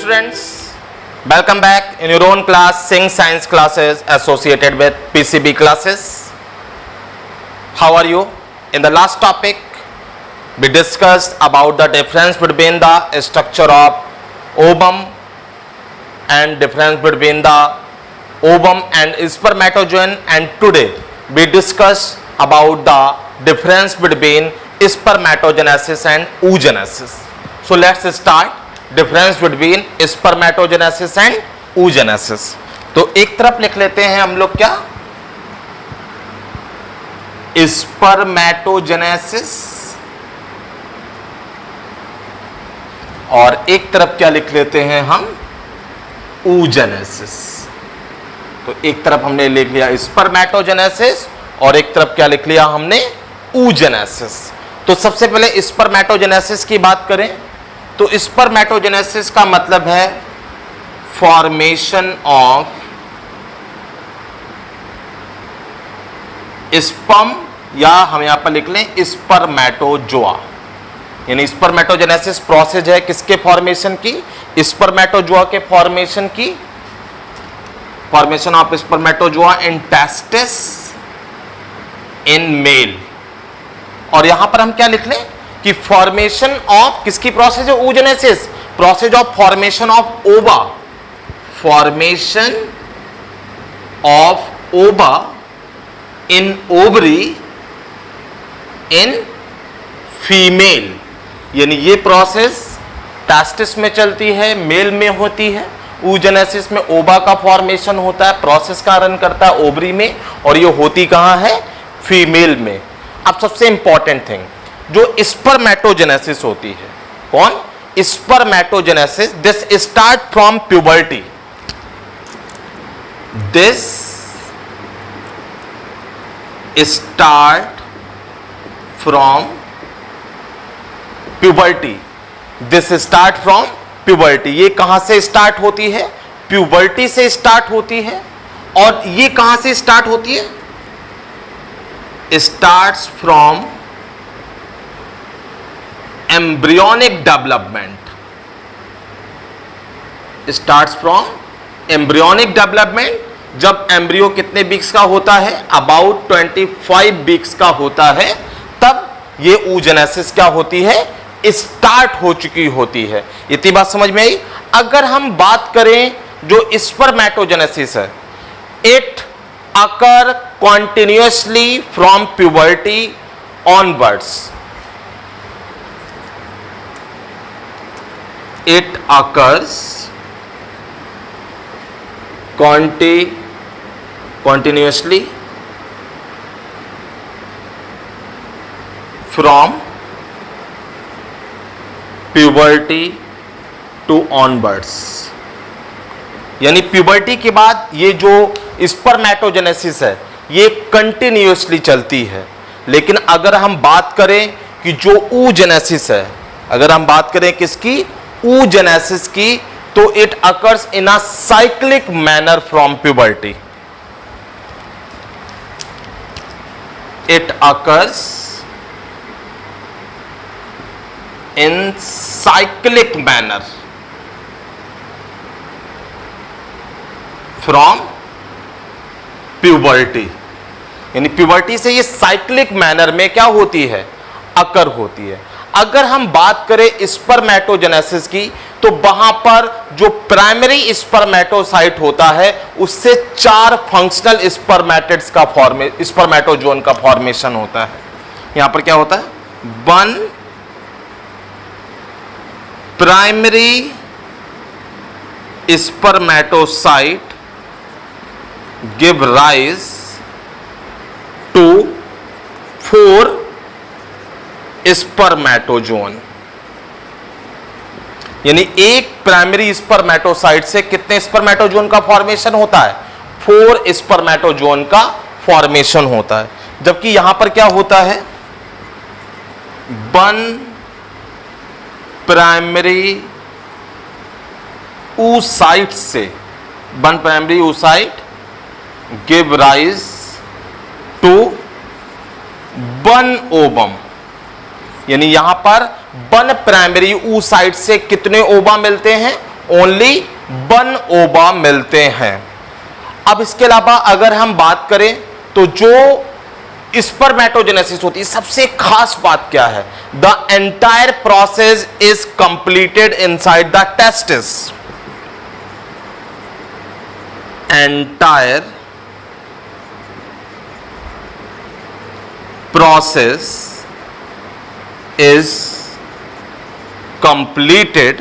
students, welcome back in your own class, Sing Science classes associated with PCB classes. How are you? In the last topic, we discussed about the difference between the structure of ovum and difference between the ovum and spermatozoon, and today we discuss about the difference between spermatogenesis and oogenesis. So let's start difference between spermatogenesis and oogenesis. तो एक तरफ लिख लेते हैं हम लोग क्या, spermatogenesis, और एक तरफ क्या लिख लेते हैं हम, oogenesis. तो एक तरफ हमने लिख लिया स्पर्मेटोजेनेसिस और एक तरफ क्या लिख लिया हमने, oogenesis. तो सबसे पहले स्पर्मेटोजेनेसिस की बात करें तो स्पर्मेटोजेनेसिस का मतलब है फॉर्मेशन ऑफ स्पर्म, या हम यहां पर लिख लें स्पर्मेटोजोआ. यानी स्पर्मेटोजेनेसिस प्रोसेस है किसके फॉर्मेशन की, स्पर्मेटोजोआ के फॉर्मेशन की, formation of spermatozoa in testis in male. और यहां पर हम क्या लिख लें कि फॉर्मेशन ऑफ किसकी प्रोसेस है, oogenesis, process of formation of ova, formation of ova in ovary in female. यानी ये प्रोसेस टेस्टिस में चलती है, मेल में होती है. oogenesis में ओवा का फॉर्मेशन होता है, प्रोसेस का रन करता है ओवरी में, और ये होती कहां है, फीमेल में. अब सबसे इंपॉर्टेंट थिंग, जो स्पर्मेटोजेनेसिस होती है, कौन, spermatogenesis, this start from puberty. This start from puberty. This start from puberty. ये कहां से स्टार्ट होती है, प्यूबर्टी से स्टार्ट होती है. और ये कहां से स्टार्ट होती है, starts from embryonic development. Starts from embryonic development. जब एम्ब्रियो कितने वीक्स का होता है, अबाउट 25 वीक्स का होता है, तब ये oogenesis क्या होती है, स्टार्ट हो चुकी होती है. इतनी बात समझ में आई. अगर हम बात करें जो स्पर्मेटोजेनेसिस है, it occur continuously from puberty onwards. It occurs continuously from puberty to onwards. यानी प्यूबर्टी के बाद ये जो स्पर्मेटोजेनेसिस है ये कंटिन्यूअसली चलती है. लेकिन अगर हम बात करें कि जो oogenesis है, अगर हम बात करें किसकी, oogenesis की, तो it occurs in a cyclic manner from puberty. It occurs in cyclic manner from puberty. यानी प्यूबर्टी से ये साइक्लिक मैनर में क्या होती है, अकर होती है. अगर हम बात करें स्पर्मेटोजेनेसिस की, तो वहां पर जो प्राइमरी स्पर्मेटोसाइट होता है उससे 4 फंक्शनल स्पर्मेटिड्स का स्पर्मेटोजोन का फॉर्मेशन होता है. यहां पर क्या होता है, 1 primary spermatocyte give rise to 4 spermatozoon. यानी एक प्राइमरी स्पर्मेटोसाइट से कितने स्पर्मेटोजोन का फॉर्मेशन होता है, 4 स्पर्मेटोजोन का फॉर्मेशन होता है. जबकि यहां पर क्या होता है, 1 प्राइमरी oocyte से, 1 primary oocyte give rise to 1 ovum. यानी यहां पर 1 प्राइमरी oocyte से कितने ओवा मिलते हैं, ओनली 1 ओवा मिलते हैं। अब इसके अलावा अगर हम बात करें तो जो स्पर्मेटोजेनेसिस होती है, सबसे खास बात क्या है? The entire process is completed inside the testis. Entire process is completed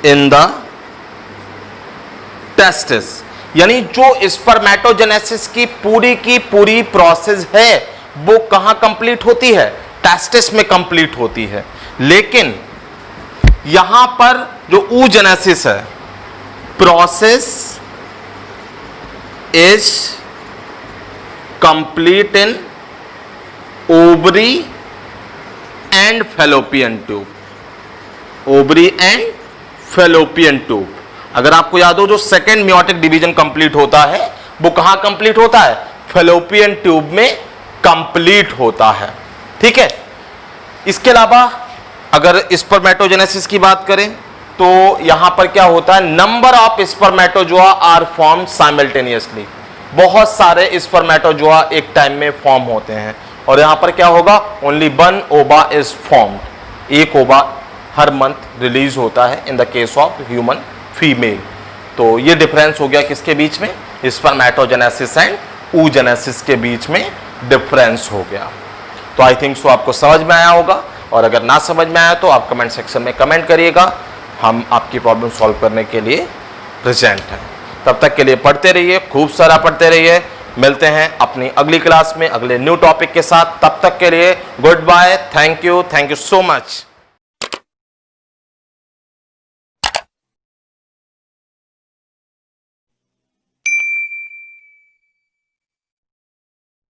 in the testis। यानी जो स्पर्मेटोजेनेसिस की पूरी प्रोसेस है वो कहां कंप्लीट होती है? टेस्टिस में कंप्लीट होती है। लेकिन यहां पर जो oogenesis है, process is complete in ovary and fallopian tube. Ovary and fallopian tube. अगर आपको याद हो, जो सेकेंड मियोटिक डिवीजन कंप्लीट होता है वो कहां कंप्लीट होता है? फेलोपियन ट्यूब में कंप्लीट होता है। ठीक है। इसके अलावा अगर स्पर्मेटोजेनेसिस की बात करें तो यहां पर क्या होता है? Number of spermatozoa are form simultaneously. बहुत सारे स्पर्मेटोजोआ एक टाइम में फॉर्म होते हैं और यहां पर क्या होगा? ओनली 1 ओवा इज फॉर्म्ड। एक ओवा हर मंथ रिलीज होता है in the case of human female. तो ये डिफरेंस हो गया किसके बीच में? स्पर्मेटोजेनेसिस एंड oogenesis के बीच में डिफरेंस हो गया। तो आई थिंक सो आपको समझ में आया होगा, और अगर ना समझ में आया तो आप कमेंट सेक्शन में कमेंट करिएगा। हम आपकी प्रॉब्लम सॉल्व करने के लिए प्रेजेंट हैं। तब तक के लिए पढ़ते रहिए, खूब सारा पढ़ते रहिए। मिलते हैं अपनी अगली क्लास में अगले न्यू टॉपिक के साथ। तब तक के लिए goodbye, thank you so much.